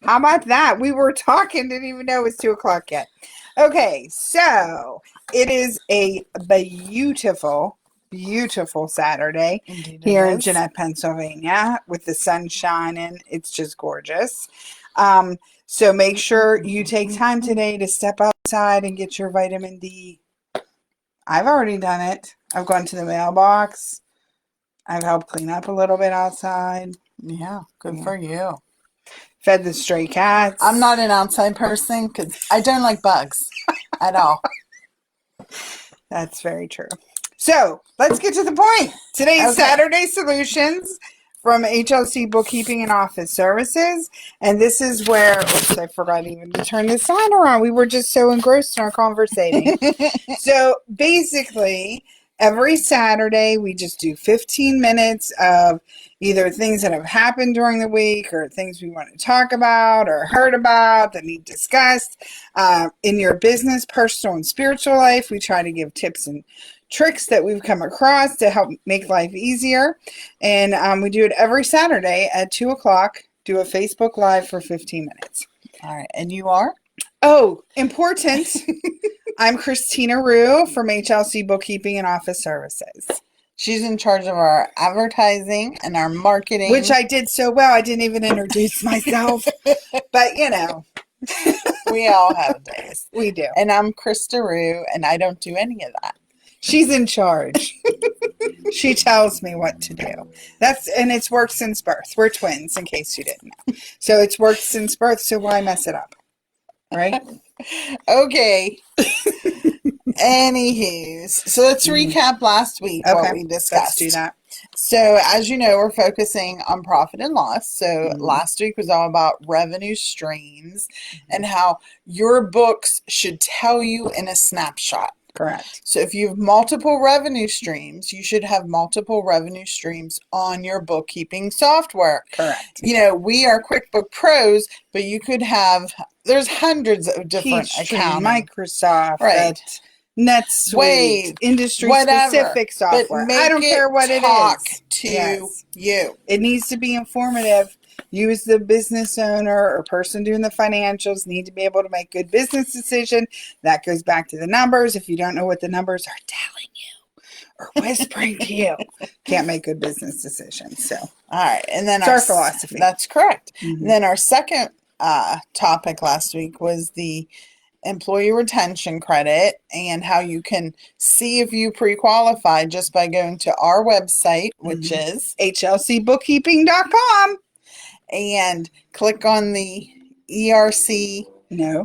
How about that? We were talking, didn't even know it was 2 o'clock yet. Okay, so it is a beautiful, beautiful Saturday here in Jeanette, Pennsylvania, with the sun shining. It's just gorgeous. So make sure you take time today to step outside and get your vitamin D. I've already done it. I've gone to the mailbox. I've helped clean up a little bit outside. Yeah, good for you. Fed the stray cats. I'm not an outside person because I don't like bugs at all. That's very true. So let's get to the point. Today's Saturday Solutions from HLC Bookkeeping and Office Services. And this is where, oops, I forgot even to turn the sign around. We were just so engrossed in our conversating. So basically, every Saturday, we just do 15 minutes of either things that have happened during the week or things we want to talk about or heard about that need discussed. In your business, personal, and spiritual life, we try to give tips and tricks that we've come across to help make life easier. And we do it every Saturday at 2 o'clock. Do a Facebook Live for 15 minutes. All right. And you are? Oh, important. I'm Christina Rue from HLC Bookkeeping and Office Services. She's in charge of our advertising and our marketing. Which I did so well, I didn't even introduce myself. But, you know. We all have days. We do. And I'm Krista Rue, and I don't do any of that. She's in charge. She tells me what to do. And it's worked since birth. We're twins, in case you didn't know. So it's worked since birth, so why mess it up? Right? Okay. Anywho, so let's recap last week what we discussed. Let's do that. So as you know, we're focusing on profit and loss. So last week was all about revenue streams and how your books should tell you in a snapshot. Correct. So if you have multiple revenue streams, you should have multiple revenue streams on your bookkeeping software. Correct. You know, we are QuickBook Pros, but you could have, there's hundreds of different accounts. Microsoft, right? NetSuite, industry-specific software. I don't care what it is. Talk to you. It needs to be informative. You as the business owner or person doing the financials need to be able to make good business decision. That goes back to the numbers. If you don't know what the numbers are telling you or whispering to you, can't make good business decisions. So, all right. And then our philosophy. That's correct. And then our second topic last week was the employee retention credit and how you can see if you pre-qualify just by going to our website, which is hlcbookkeeping.com. And click on the ERC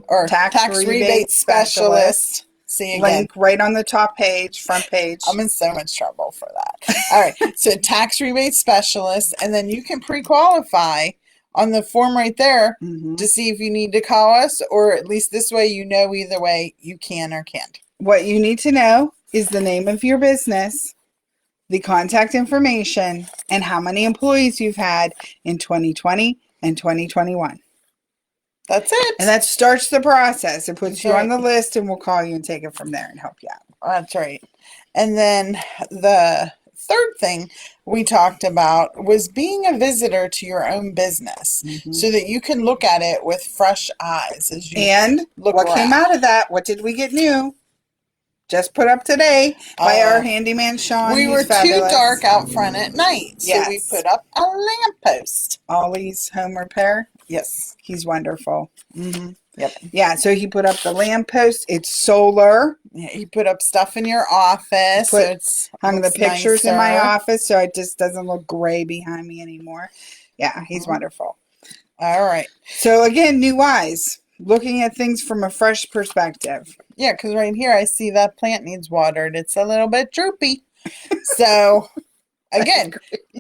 or tax rebate specialist. See again. Link right on the top page, front page. I'm in so much trouble for that. All right. So tax rebate specialist, and then you can pre-qualify on the form right there to see if you need to call us, or at least this way you know either way you can or can't. What you need to know is the name of your business, the contact information, and how many employees you've had in 2020 and 2021. That's it. And that starts the process. It puts you on the list, and we'll call you and take it from there and help you out. That's right. And then the third thing we talked about was being a visitor to your own business so that you can look at it with fresh eyes. As you look what around. Came out of that? What did we get new? Just put up today by our handyman, Sean. We were too dark out front at night, so we put up a lamppost. Ollie's Home Repair. Yes. He's wonderful. Yep. Yeah, so he put up the lamppost. It's solar. Yeah, he put up stuff in your office. Hung the pictures in my office, so it just doesn't look gray behind me anymore. Yeah, he's wonderful. All right. So again, new eyes. Looking at things from a fresh perspective. Yeah, because right here I see that plant needs watered. It's a little bit droopy. So, again,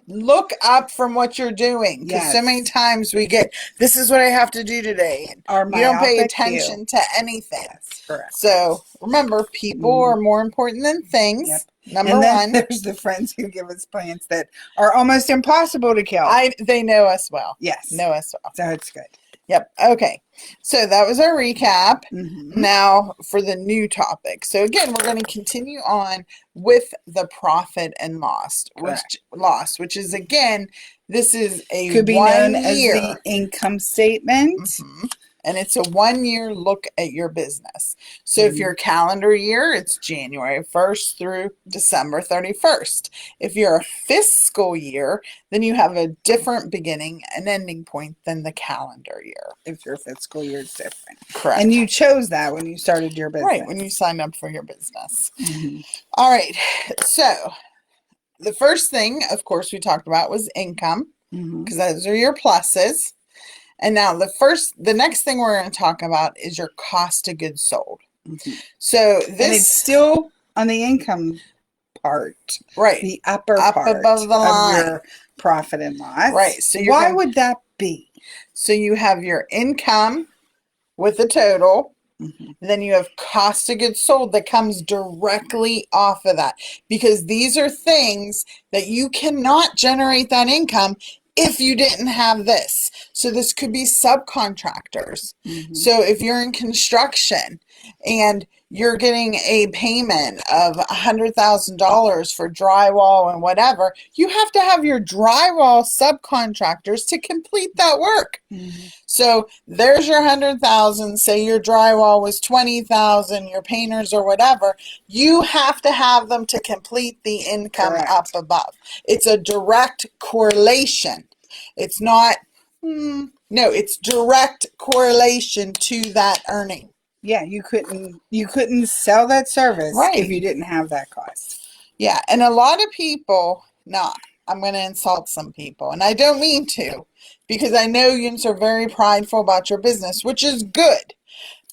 look up from what you're doing. Because so many times we get, this is what I have to do today. And you don't pay attention to anything. Yes, correct. So, remember, people are more important than things. Number one. There's the friends who give us plants that are almost impossible to kill. They know us well. Yes. Know us well. So it's good. Yep. Okay. So that was our recap. Mm-hmm. Now for the new topic. So again, we're going to continue on with the profit and loss, which is again, this is a Could be 1 known as year. the income statement. Mhm. And it's a 1 year look at your business. So if your calendar year, it's January 1st through December 31st. If you're a fiscal year, then you have a different beginning and ending point than the calendar year. If your fiscal year is different. Correct. And you chose that when you started your business. Right, when you signed up for your business. Mm-hmm. All right. So the first thing, of course, we talked about was income, because those are your pluses. And now the next thing we're going to talk about is your cost of goods sold. Mm-hmm. So and it's still on the income part, right, the upper up part above the line, of your profit and loss. Right. So why would that be? So you have your income with the total. Mm-hmm. Then you have cost of goods sold that comes directly off of that, because these are things that you cannot generate that income if you didn't have this. So this could be subcontractors. Mm-hmm. So if you're in construction and you're getting a payment of $100,000 for drywall and whatever, you have to have your drywall subcontractors to complete that work. Mm-hmm. So there's your 100,000. Say your drywall was 20,000, your painters or whatever. You have to have them to complete the income Correct. up above. It's a direct correlation. It's not, no, it's direct correlation to that earning. Yeah, you couldn't sell that service Right. if you didn't have that cost. Yeah, and a lot of people, now I'm going to insult some people, and I don't mean to, because I know you are very prideful about your business, which is good.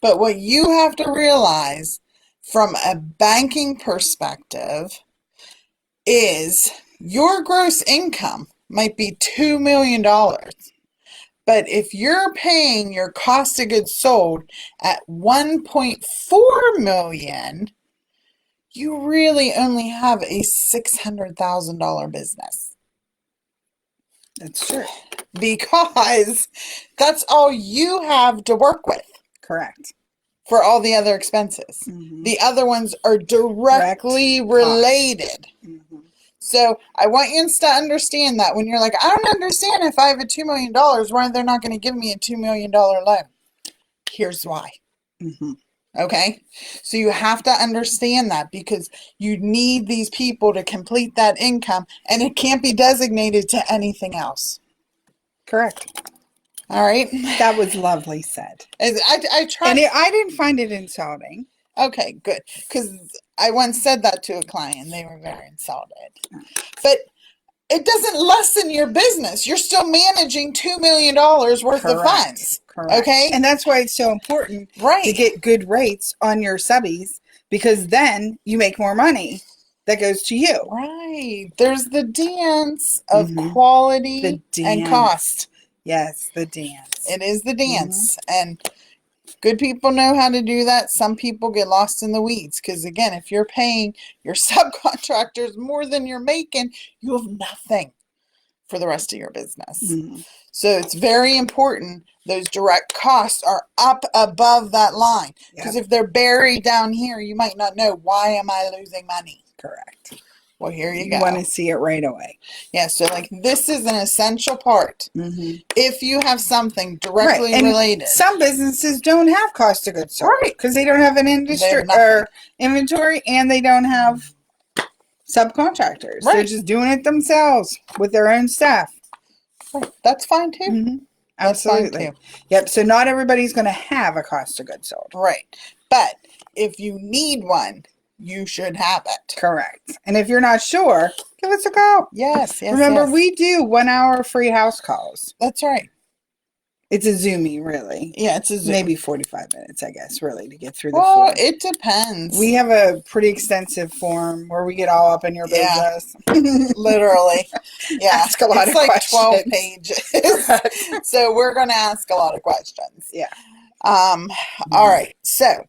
But what you have to realize from a banking perspective is your gross income might be $2 million. But if you're paying your cost of goods sold at $1.4 million, you really only have a $600,000 business. That's true. Because that's all you have to work with. Correct. For all the other expenses. Mm-hmm. The other ones are directly related. Mm-hmm. So I want you to understand that when you're like, I don't understand, if I have a $2 million, why they're not going to give me a $2 million loan. Here's why. Mm-hmm. Okay? So you have to understand that, because you need these people to complete that income, and it can't be designated to anything else. Correct. All right? That was lovely said. I tried. And I didn't find it insulting. Okay, good. Because I once said that to a client. They were very insulted. But it doesn't lessen your business. You're still managing $2 million worth of funds. Correct. Okay? And that's why it's so important to get good rates on your subbies, because then you make more money that goes to you. Right. There's the dance of quality and cost. Yes, the dance. It is the dance. And good people know how to do that. Some people get lost in the weeds, because again, if you're paying your subcontractors more than you're making, you have nothing for the rest of your business. Mm-hmm. So it's very important those direct costs are up above that line, because if they're buried down here, you might not know, why am I losing money? Correct. Well, here you go. You want to see it right away. Yeah, so like this is an essential part. Mm-hmm. If you have something directly related. Some businesses don't have cost of goods sold, because they don't have an industry or inventory, and they don't have subcontractors. They're just doing it themselves with their own staff. Right. That's fine too. Mm-hmm. Absolutely. That's fine too. Yep. So not everybody's going to have a cost of goods sold. Right. But if you need one, you should have it. Correct. And if you're not sure, give us a call. Yes. Remember, we do 1 hour free house calls. That's right. It's a Zoomie, really. Yeah, it's a Zoom. Maybe 45 minutes, I guess, really, to get through the form. Well, it depends. We have a pretty extensive form where we get all up in your business. Literally. Yeah. Ask a lot of questions. Like 12 pages. So we're going to ask a lot of questions. Yeah. All right. So,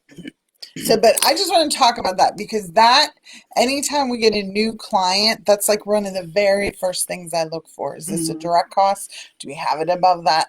but I just want to talk about that, because that, anytime we get a new client, that's like one of the very first things I look for. Is this a direct cost? Do we have it above that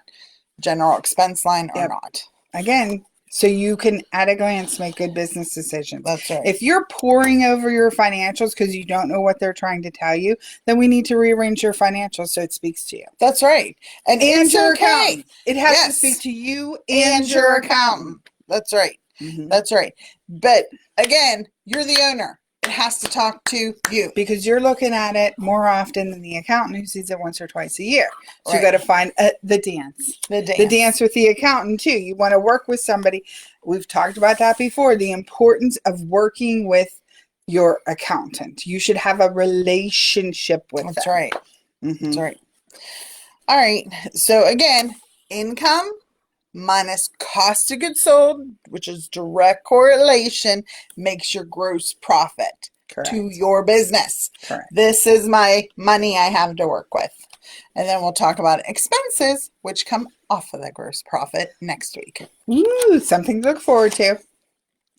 general expense line or Yep. not. Again, so you can at a glance make good business decisions. That's right. If you're poring over your financials because you don't know what they're trying to tell you, then we need to rearrange your financials so it speaks to you. That's right. And it's your okay. accountant. It has to Yes. speak to you And your accountant. That's right. Mhm. That's right. But again, you're the owner. It has to talk to you. Because you're looking at it more often than the accountant who sees it once or twice a year. So you Right. got to find the dance. The dance. The dance with the accountant too. You want to work with somebody. We've talked about that before. The importance of working with your accountant. You should have a relationship with That's them. right. Mhm. That's right. All right. So again, income minus cost of goods sold, which is direct correlation, makes your gross profit Correct. to your business. Correct. This is my money I have to work with. And then we'll talk about expenses, which come off of that gross profit next week. Ooh, something to look forward to.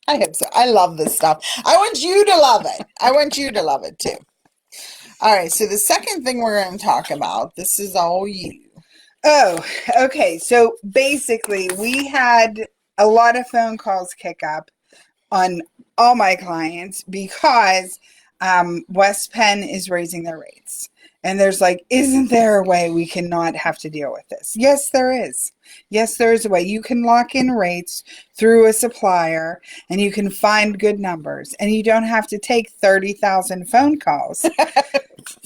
I hope so. I love this stuff. I want you to love it. I want you to love it too. All right. So the second thing we're going to talk about, this is all you. Oh, okay. So basically, we had a lot of phone calls kick up on all my clients because West Penn is raising their rates. And there's like, isn't there a way we cannot have to deal with this? Yes, there is. Yes, there is a way. You can lock in rates through a supplier and you can find good numbers. And you don't have to take 30,000 phone calls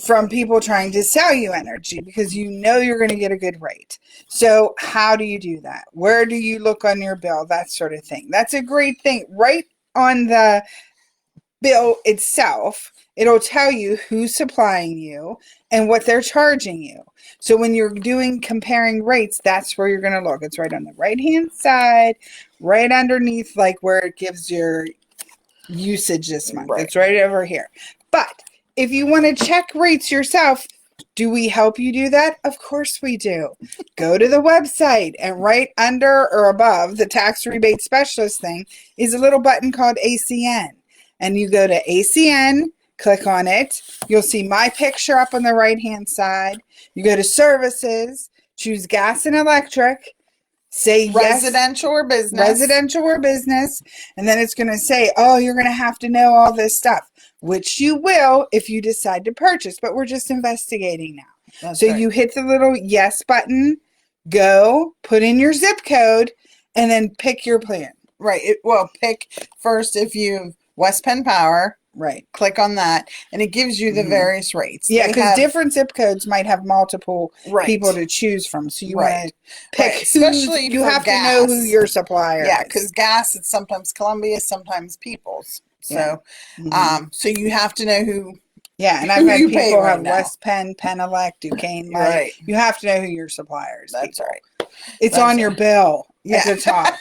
from people trying to sell you energy because you know you're going to get a good rate. So how do you do that? Where do you look on your bill? That sort of thing. That's a great thing. Right on the bill itself, it'll tell you who's supplying you and what they're charging you. So when you're doing comparing rates, that's where you're going to look. It's right on the right hand side, right underneath like where it gives your usage this month. Right. It's right over here. But if you want to check rates yourself, do we help you do that? Of course we do. Go to the website and right under or above the tax rebate specialist thing is a little button called ACN. And you go to ACN, click on it. You'll see my picture up on the right hand side. You go to services, choose gas and electric. Say Residential or business. Residential or business. And then it's going to say, oh, you're going to have to know all this stuff, which you will if you decide to purchase. But we're just investigating now. That's so right. you hit the little yes button, go, put in your zip code, and then pick your plan. Right. Well, pick first if you West Penn Power. Right. Click on that, and it gives you the various rates. Yeah, because different zip codes might have multiple Right. people to choose from. So you want to pick, Right. Especially you for have gas. to know who your supplier Yeah, is. because gas, it's sometimes Columbia, sometimes Peoples. So, Yeah. so you have to know who. Yeah, and I've had you pay people right have now. West Penn, Penelec, Duquesne Light. Right. You have to know who your supplier is. That's people. right. It's That's on your bill Yeah. at the top.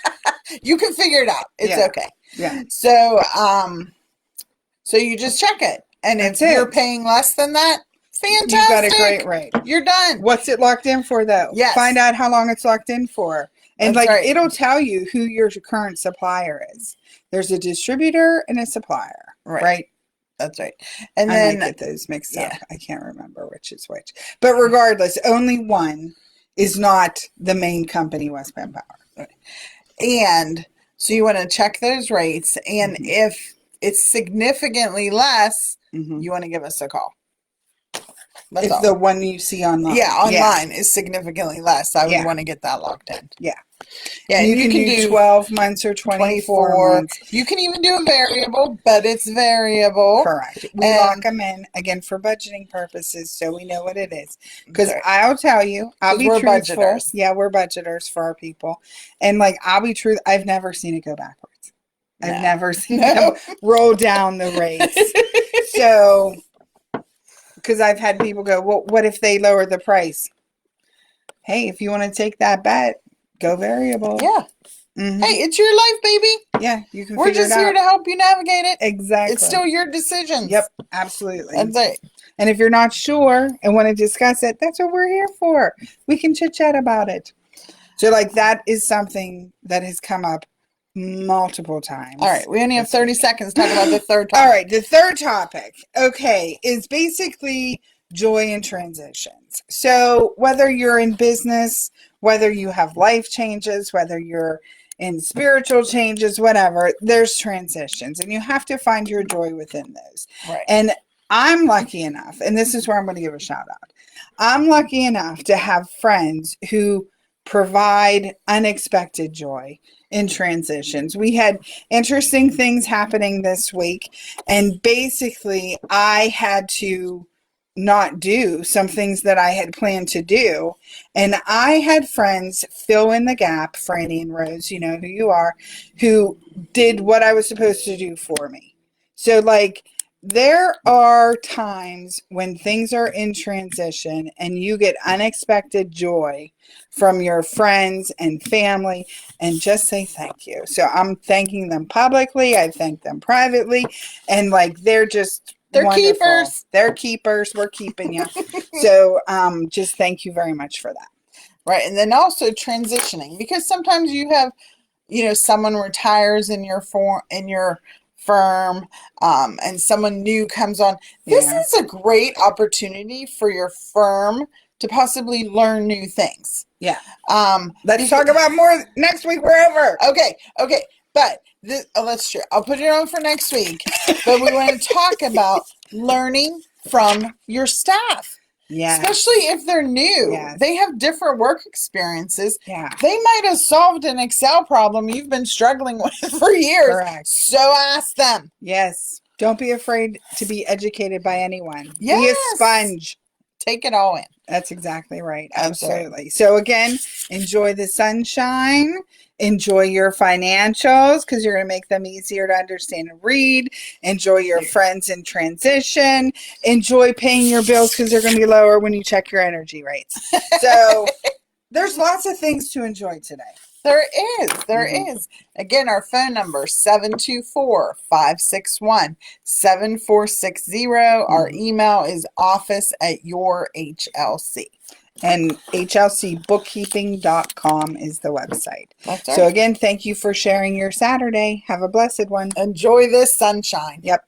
You can figure it out. It's Yeah. okay. Yeah. So, so you just check it, and That's if you're it. paying less than that, fantastic. You got a great rate. You're done. What's it locked in for, though? Yes. Find out how long it's locked in for. And That's right. it'll tell you who your current supplier is. There's a distributor and a supplier. Right? That's right. And I then might get those mixed up. yeah. I can't remember which is which. But regardless, only one is not the main company, West Penn Power. And so you want to check those rates, and if it's significantly less, you want to give us a call. That's If all. the one you see online. Yeah, online is significantly less. I would want to get that locked in. Yeah. Yeah, And you can do 12 months or 24 months. You can even do a variable, but it's variable. Correct. We And- lock them in, again, for budgeting purposes, so we know what it is. Because I'll tell you, I'll be we're truthful. budgeters. Yeah, we're budgeters for our people. And, I'll be true. I've never seen it go backwards. I've never seen them roll down the rates. So, because I've had people go, well, what if they lower the price? Hey, if you want to take that bet, go variable. Yeah. Hey, it's your life, baby. Yeah, you can We're figure just it out. here to help you navigate it. Exactly. It's still your decisions. Yep, absolutely. That's it. And if you're not sure and want to discuss it, that's what we're here for. We can chit chat about it. So, that is something that has come up multiple times. All right, we only have 30 seconds to talk about the third topic. All right, the third topic, is basically joy in transitions. So whether you're in business, whether you have life changes, whether you're in spiritual changes, whatever, there's transitions and you have to find your joy within those. Right. And I'm lucky enough, and this is where I'm going to give a shout out. I'm lucky enough to have friends who provide unexpected joy in transitions. We had interesting things happening this week, and basically I had to not do some things that I had planned to do. And I had friends fill in the gap, Franny and Rose, you know who you are, who did what I was supposed to do for me. So like, there are times when things are in transition and you get unexpected joy from your friends and family, and just say thank you. So I'm thanking them publicly. I thank them privately, and like, they're wonderful. Keepers. They're keepers. We're keeping you. So just thank you very much for that. Right. And then also transitioning, because sometimes you have, someone retires in your firm, and someone new comes on. This is a great opportunity for your firm to possibly learn new things. Yeah. Let's talk about more next week. We're over. Okay. But that's true. I'll put it on for next week. But we want to talk about learning from your staff. Yeah. Especially if they're new. Yes. They have different work experiences. Yeah. They might have solved an Excel problem you've been struggling with for years. Correct. So ask them. Yes. Don't be afraid to be educated by anyone. Yes. Be a sponge. Take it all in. That's exactly right. Absolutely. Absolutely. So again, enjoy the sunshine. Enjoy your financials because you're going to make them easier to understand and read. Enjoy your friends in transition. Enjoy paying your bills because they're going to be lower when you check your energy rates. So there's lots of things to enjoy today. There is. Again, our phone number, 724-561-7460. Our email is office@yourhlc. And hlcbookkeeping.com is the website. That's right. So again, thank you for sharing your Saturday. Have a blessed one. Enjoy this sunshine. Yep.